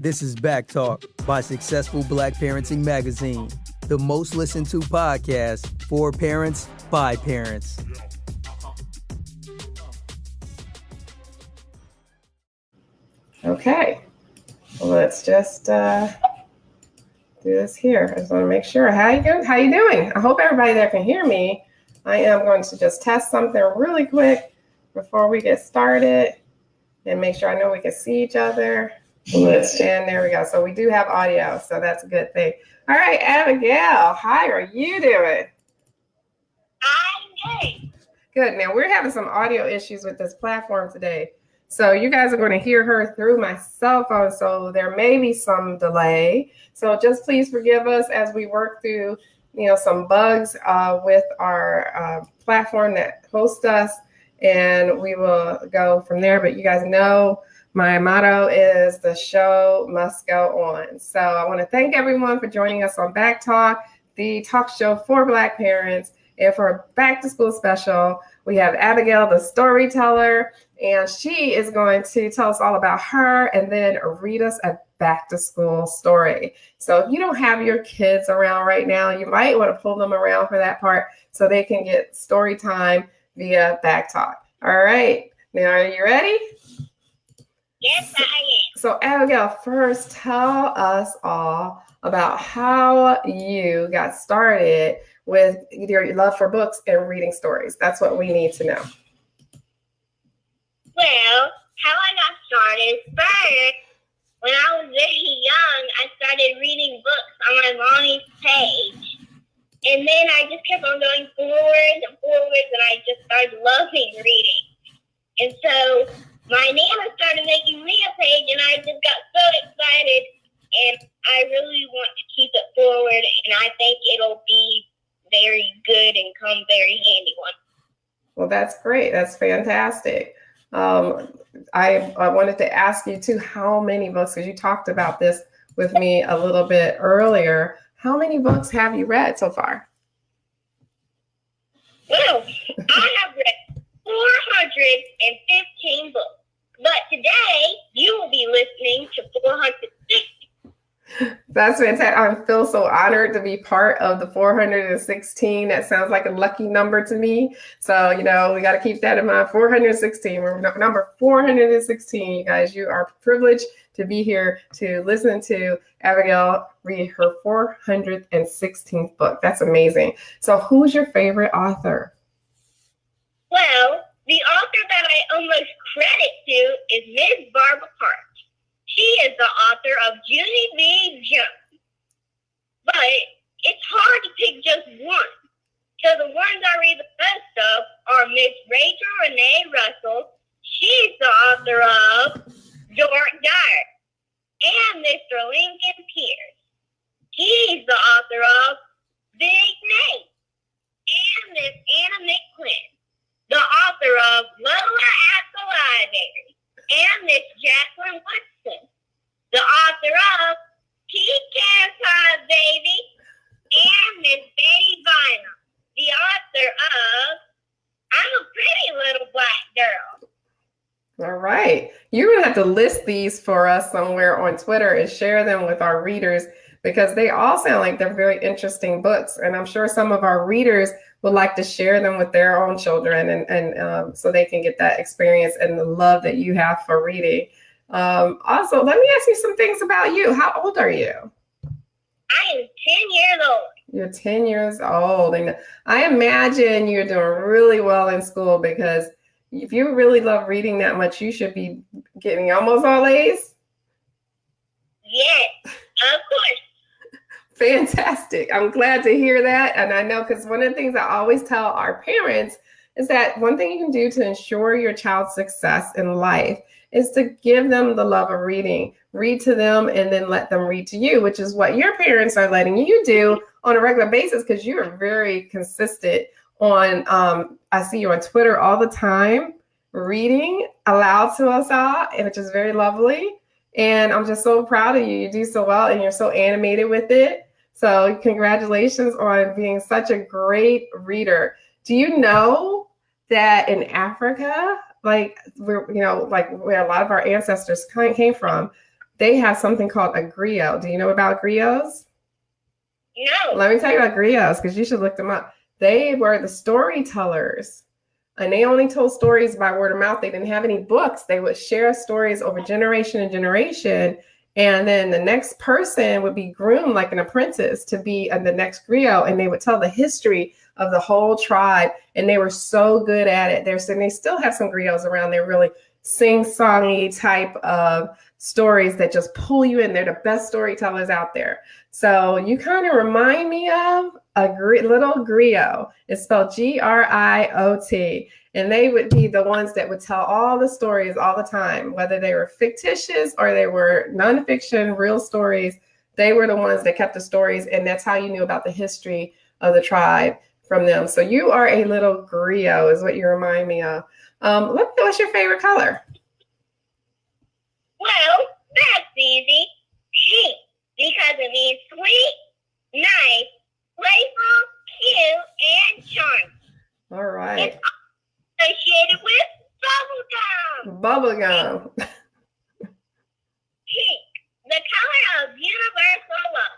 This is Back Talk by Successful Black Parenting Magazine, the most listened to podcast for parents by parents. Okay, let's just do this here. I just want to make sure. How you doing? I hope everybody there can hear me. I am going to just test something really quick before we get started and make sure I know we can see each other. And there we go. So we do have audio, so that's a good thing. All right, Abigail, how are you doing? I'm good. Good. Now, we're having some audio issues with this platform today. So you guys are going to hear her through my cell phone, so there may be some delay. So just please forgive us as we work through, some bugs with our platform that hosts us, and we will go from there. But you guys know my motto is the show must go on. So I want to thank everyone for joining us on Back Talk, the talk show for Black parents. And for a back to school special, we have Abigail the Storyteller, and she is going to tell us all about her and then read us a back to school story. So if you don't have your kids around right now, you might want to pull them around for that part so they can get story time via Back Talk. All right. Now, are you ready? Yes, I am. So Abigail, first tell us all about how you got started with your love for books and reading stories. That's what we need to know. Well, how I got started, first, when I was very young, I started reading books on my mommy's page. And then I just kept on going forward and forward, and I just started loving reading. And so my Nana started making me a page, and I just got so excited, and I really want to keep it forward, and I think it'll be very good and come very handy one. Well, that's great. That's fantastic. I wanted to ask you too, how many books, because you talked about this with me a little bit earlier, how many books have you read so far? Well, I have read 415 books, but today you will be listening to 460. That's fantastic. I feel so honored to be part of the 416. That sounds like a lucky number to me. So, we got to keep that in mind. 416. We're number 416, you guys. You are privileged to be here to listen to Abigail read her 416th book. That's amazing. So who's your favorite author? Well, the author that I owe most credit to is Ms. Barbara Park. She is the author of Junie V. Jones. But it's hard to pick just one. So the ones I read the most of are Miss Rachel Renee Russell. She's the author of Dark Diary. And Mr. Lincoln Pierce. He's the author of Big Nate. And Miss Anna McQuinn, the author of Lola at the Library. And Miss Jacqueline Woodson, the author of Pecan Pie Baby. And Miss Betty Bynum, the author of I'm a Pretty Little Black Girl. All right. You're going to have to list these for us somewhere on Twitter and share them with our readers, because they all sound like they're very interesting books. And I'm sure some of our readers would like to share them with their own children and so they can get that experience and the love that you have for reading. Also, let me ask you some things about you. How old are you? I am 10 years old. You're 10 years old. And I imagine you're doing really well in school, because if you really love reading that much, you should be getting almost all A's. Yes, of course. Fantastic. I'm glad to hear that. And I know, because one of the things I always tell our parents is that one thing you can do to ensure your child's success in life is to give them the love of reading. Read to them and then let them read to you, which is what your parents are letting you do on a regular basis, because you are very consistent on, I see you on Twitter all the time, reading aloud to us all, which is very lovely. And I'm just so proud of you. You do so well and you're so animated with it. So congratulations on being such a great reader. Do you know that in Africa, where a lot of our ancestors came from, they have something called a griot. Do you know about griots? No. Let me tell you about griots because you should look them up. They were the storytellers, and they only told stories by word of mouth. They didn't have any books. They would share stories over generation and generation, and then the next person would be groomed like an apprentice to be the next griot, and they would tell the history of the whole tribe, and they were so good at it. They still have some griots around. They're really sing-songy type of stories that just pull you in. They're the best storytellers out there. So you kind of remind me of a little griot. It's spelled Griot. And they would be the ones that would tell all the stories all the time, whether they were fictitious or they were nonfiction, real stories. They were the ones that kept the stories, and that's how you knew about the history of the tribe from them. So you are a little griot is what you remind me of. Let me know, what's your favorite color? Well, that's easy. Pink, because it means sweet, nice, playful, cute, and charming. All right. It's associated with bubblegum. Bubblegum. Pink, the color of universal love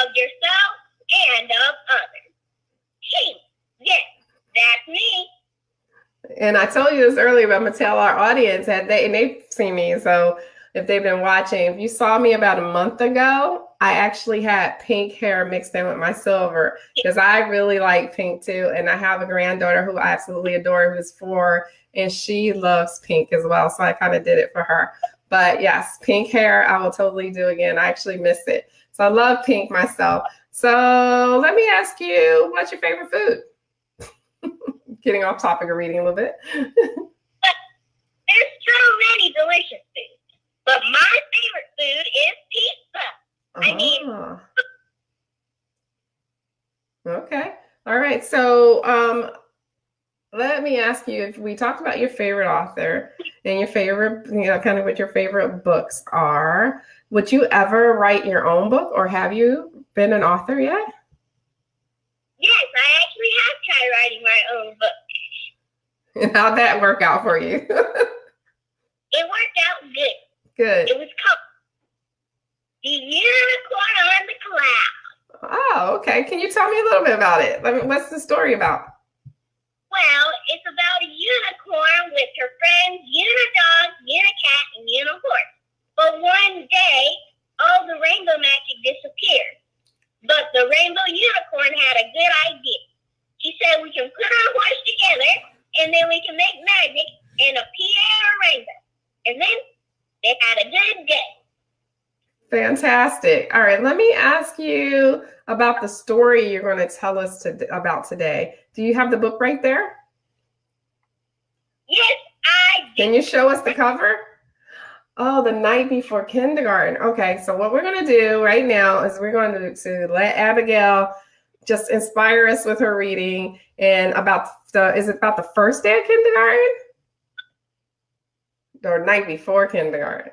of yourself and of others. Pink, yes, that's me. And I told you this earlier, but I'm going to tell our audience that they've seen me. So if they've been watching, if you saw me about a month ago, I actually had pink hair mixed in with my silver because I really like pink too. And I have a granddaughter who I absolutely adore, who's 4, and she loves pink as well. So I kind of did it for her. But yes, pink hair, I will totally do again. I actually miss it. So I love pink myself. So let me ask you, what's your favorite food? Getting off topic of reading a little bit. There's so many delicious foods, but my favorite food is pizza. Okay. All right. So let me ask you, if we talked about your favorite author and your favorite, kind of what your favorite books are, would you ever write your own book, or have you been an author yet? Yes, I actually have tried writing my own book. And how'd that work out for you? It worked out good. Good. It was called The Unicorn on the Cloud. Oh, okay. Can you tell me a little bit about it? What's the story about? Well, it's about a unicorn with her friends, Unidog, Unicat, and Unihorse. But one day, all the rainbow magic disappeared. But the rainbow unicorn had a good idea. She said we can put our horse together, and then we can make magic and appear a rainbow. And then they had a good day. Fantastic. All right, let me ask you about the story you're going to tell us about today. Do you have the book right there? Yes, I do. Can you show us the cover? Oh, The Night Before Kindergarten. Okay, so what we're going to do right now is we're going to let Abigail just inspire us with her reading. And is it about the first day of kindergarten? Or night before kindergarten?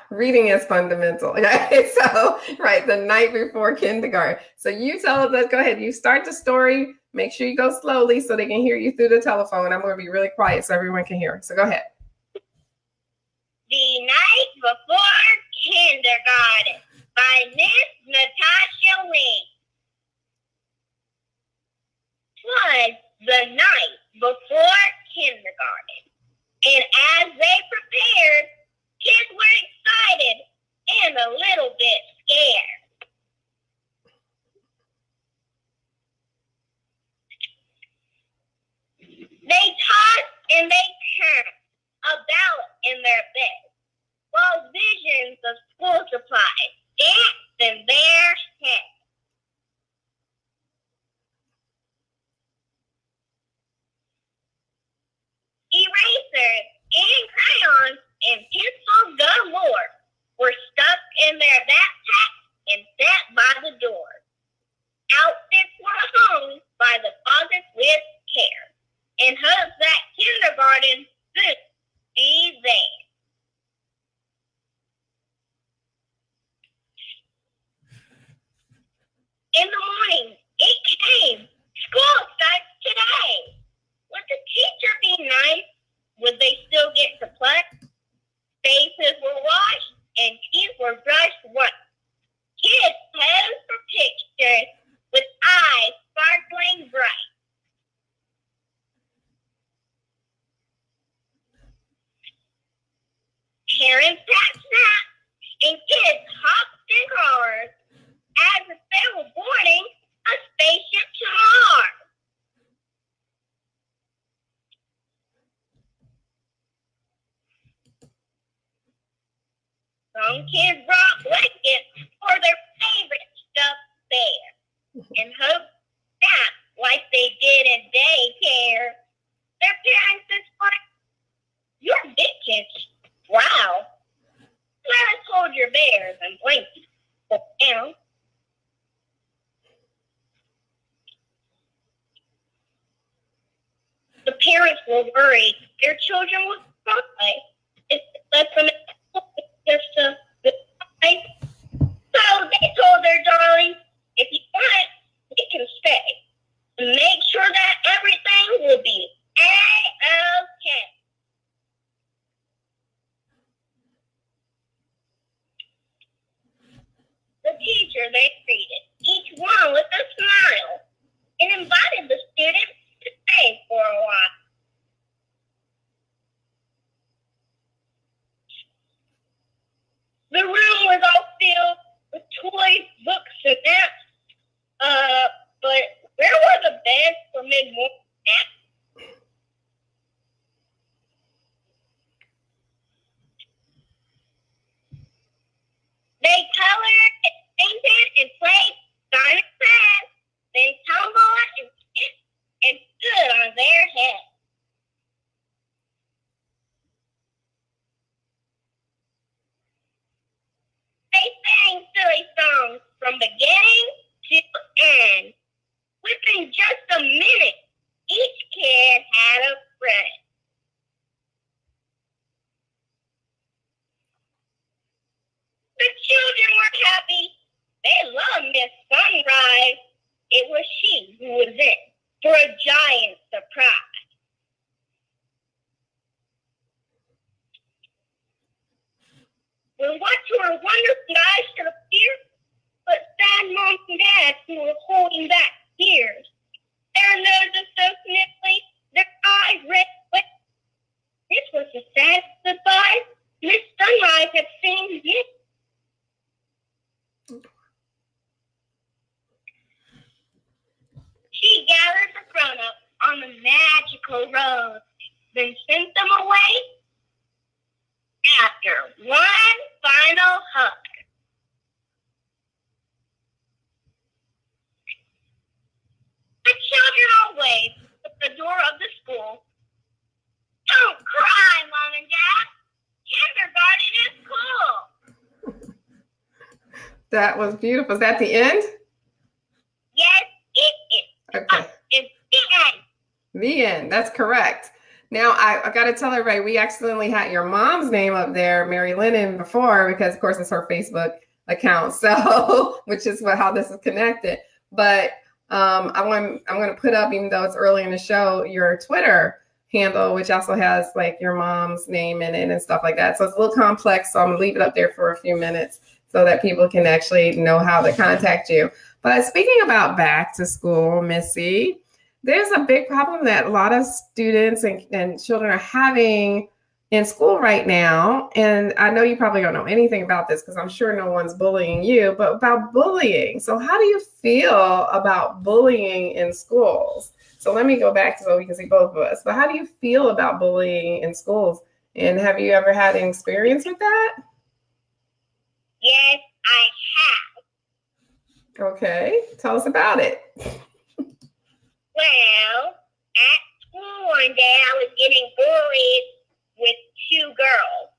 Reading is fundamental. Okay, so, right, the night before kindergarten. So you tell us, go ahead, you start the story. Make sure you go slowly so they can hear you through the telephone. I'm going to be really quiet so everyone can hear. So go ahead. The Night Before Kindergarten by Miss Natasha Wing. 'Twas the night before kindergarten, and as they prepared, kids were excited and a little bit scared. They tossed and they turned about in their beds, while visions of school supplies danced in their heads. Erasers and crayons and pencils galore were stuck in their backpacks and sat by the door. Outfits were hung by the closets with care, in hopes that kindergarten soon be there. In the morning, it came. School starts today. Would the teacher be nice? Would they still get to play? Faces were washed Parents packed snacks and kids hopped in cars as if they were boarding a spaceship to Mars. Some kids brought blankets for their favorite stuffed bear and hoped that, like they did in daycare, their parents is like, "You're big kids. Wow. Let us hold your bears and blankets down." The parents were worried their children would cry if they let them just to goodbye. So they told their darlings, "If you want, you can stay. And make sure that everything will be A-OK." The teacher they greeted, each one with a smile, and invited the students to stay for a while. The room was all filled with toys, books, and naps. But where were the beds for mid-morning naps? They colored and painted and played science class, then tumbled and skipped and stood on their heads. They sang silly songs from beginning to end. Within just a minute, each kid had a friend. The children were happy. They loved Miss Sunrise. It was she who was in for a giant surprise. When what to her wonderful eyes should appear, but sad moms and dads who were holding back tears. Their noses so sniffly, their eyes red quick. This was the saddest goodbye Miss Sunrise had seen yet. She gathered the grown-ups on the magical road, then sent them away after one final hug. The children all waved at the door of the school. "Don't cry, Mom and Dad. Kindergarten is cool." That was beautiful. Is that the end? Yes, it is. Okay. It's the end. The end. That's correct. Now, I got to tell everybody, we accidentally had your mom's name up there, Mary Lennon, before, because, of course, it's her Facebook account. So, which is how this is connected. But I'm going to put up, even though it's early in the show, your Twitter handle, which also has like your mom's name in it and stuff like that. So it's a little complex. So I'm going to leave it up there for a few minutes so that people can actually know how to contact you. But speaking about back to school, Missy, there's a big problem that a lot of students and children are having in school right now. And I know you probably don't know anything about this because I'm sure no one's bullying you, but about bullying. So how do you feel about bullying in schools? So let me go back to so we can see both of us. But how do you feel about bullying in schools? And have you ever had an experience with that? Yes, I have. Okay, tell us about it. Well, at school one day I was getting bullied with two girls.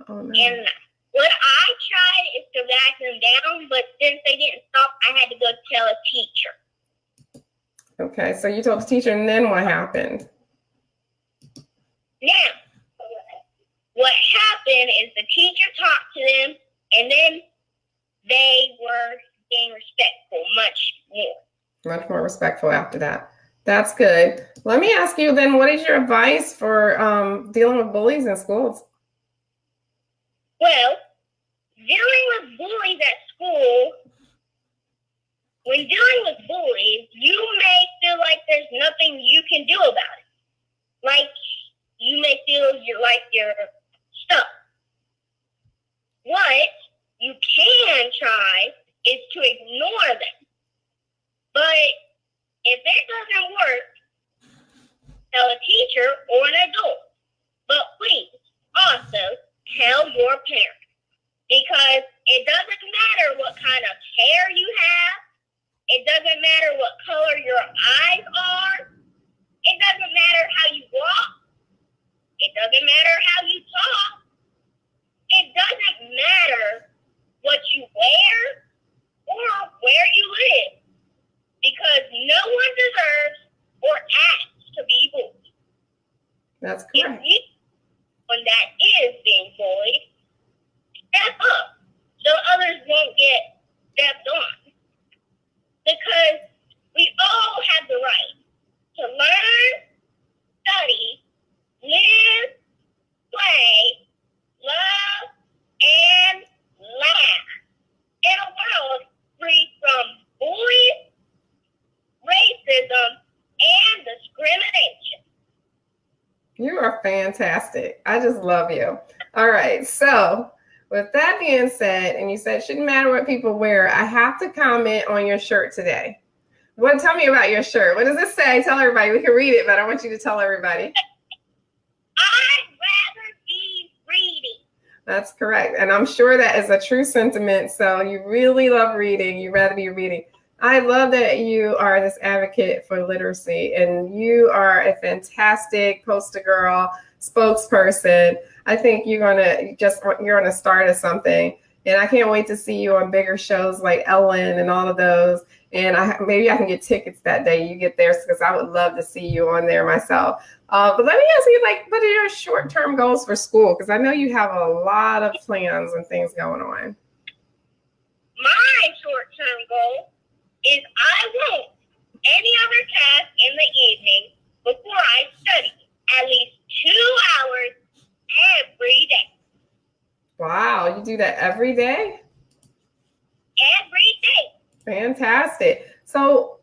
Oh, no. And what I tried is to back them down, but since they didn't stop, I had to go tell a teacher. Okay, so you told the teacher, and then what happened? Now, what happened is the teacher talked to them, and then they were being respectful much more. Much more respectful after that. That's good. Let me ask you then, what is your advice for dealing with bullies in schools? Well, dealing with bullies at school, when dealing with bullies, you may feel like there's nothing you can do about it. Like, you may feel you're stuck. What you can try is to ignore them. But if it doesn't work, tell a teacher or an adult. But please also tell your parents, because it doesn't matter what kind of hair you have. It doesn't matter what color your eyes are. It doesn't matter how you walk. It doesn't matter how you talk. It doesn't matter what you wear or where you live, because no one deserves or asks to be bullied. That's If correct. you, when that is being bullied, step up so others won't get stepped on. Because we all have the right to learn, study, live, play, love, and laugh in a world free from bullying, racism, and discrimination. You are fantastic. I just love you. All right. So with that being said, and you said it shouldn't matter what people wear, I have to comment on your shirt today. Tell me about your shirt. What does it say? Tell everybody. We can read it, but I want you to tell everybody. I'd rather be reading. That's correct. And I'm sure that is a true sentiment. So you really love reading. You'd rather be reading. I love that you are this advocate for literacy, and you are a fantastic poster girl, spokesperson. I think you're gonna start at something, and I can't wait to see you on bigger shows like Ellen and all of those. And maybe I can get tickets that day you get there, because I would love to see you on there myself. But let me ask you, what are your short-term goals for school? Because I know you have a lot of plans and things going on. My short-term goal is I won't any other task in the evening before I study at least 2 hours every day. Wow, you do that every day? Every day. Fantastic. So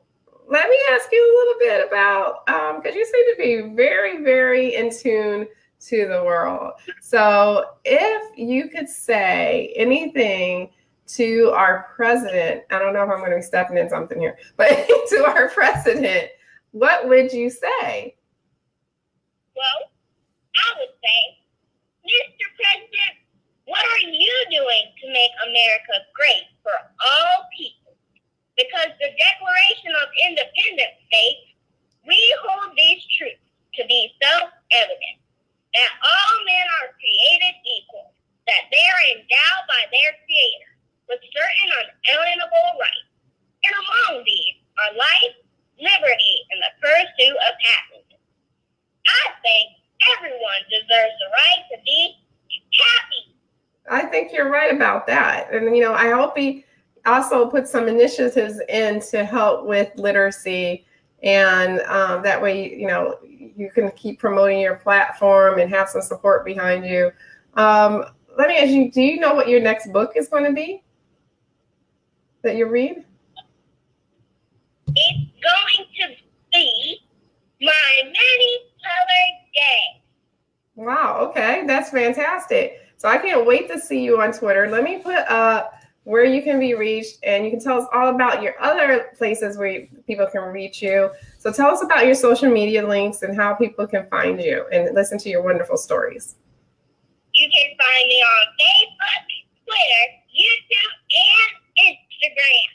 let me ask you a little bit about, because you seem to be very, very in tune to the world. So if you could say anything to our president, I don't know if I'm going to be stepping in something here, but to our president, what would you say? Well, I would say, Mr. President, what are you doing to make America great for all people? Because the Declaration of Independence states, we hold these truths to be self-evident, that all men are created equal, that they are endowed by their Creator with certain unalienable rights, and among these are life, liberty, and the pursuit of happiness. I think everyone deserves the right to be happy. I think you're right about that. And, I hope he also put some initiatives in to help with literacy. And that way, you can keep promoting your platform and have some support behind you. Let me ask you, do you know what your next book is going to be that you read? It's going to be My Many-Colored Day. Wow. Okay. That's fantastic. So I can't wait to see you on Twitter. Let me put up where you can be reached, and you can tell us all about your other places where people can reach you. So tell us about your social media links and how people can find you and listen to your wonderful stories. You can find me on Facebook, Twitter, YouTube, and Instagram.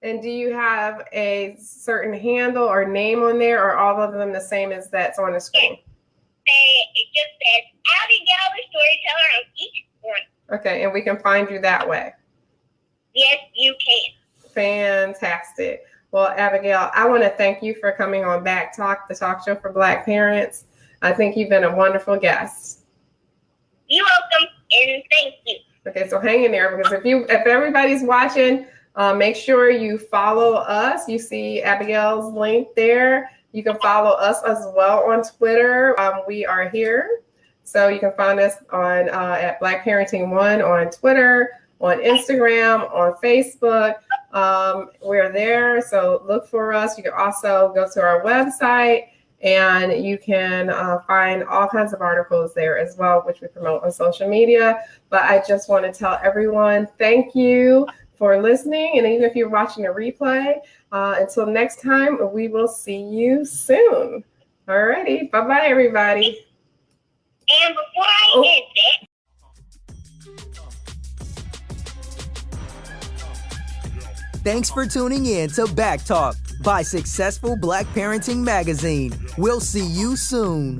And do you have a certain handle or name on there, or all of them the same as that's on the screen? It just says Abigail the Storyteller on each one. Okay, and we can find you that way. Yes, you can. Fantastic. Well, Abigail, I want to thank you for coming on Back Talk, the talk show for Black parents. I think you've been a wonderful guest. You're welcome, and thank you. Okay, so hang in there, because if everybody's watching, make sure you follow us. You see Abigail's link there. You can follow us as well on Twitter. We are here. So you can find us on at Black Parenting One on Twitter, on Instagram, on Facebook. We're there. So look for us. You can also go to our website And you can find all kinds of articles there as well, which we promote on social media. But I just want to tell everyone, thank you for listening. And even if you're watching a replay, until next time, we will see you soon. All righty. Bye-bye, everybody. And before I end it, Thanks for tuning in to Back Talk by Successful Black Parenting Magazine. We'll see you soon.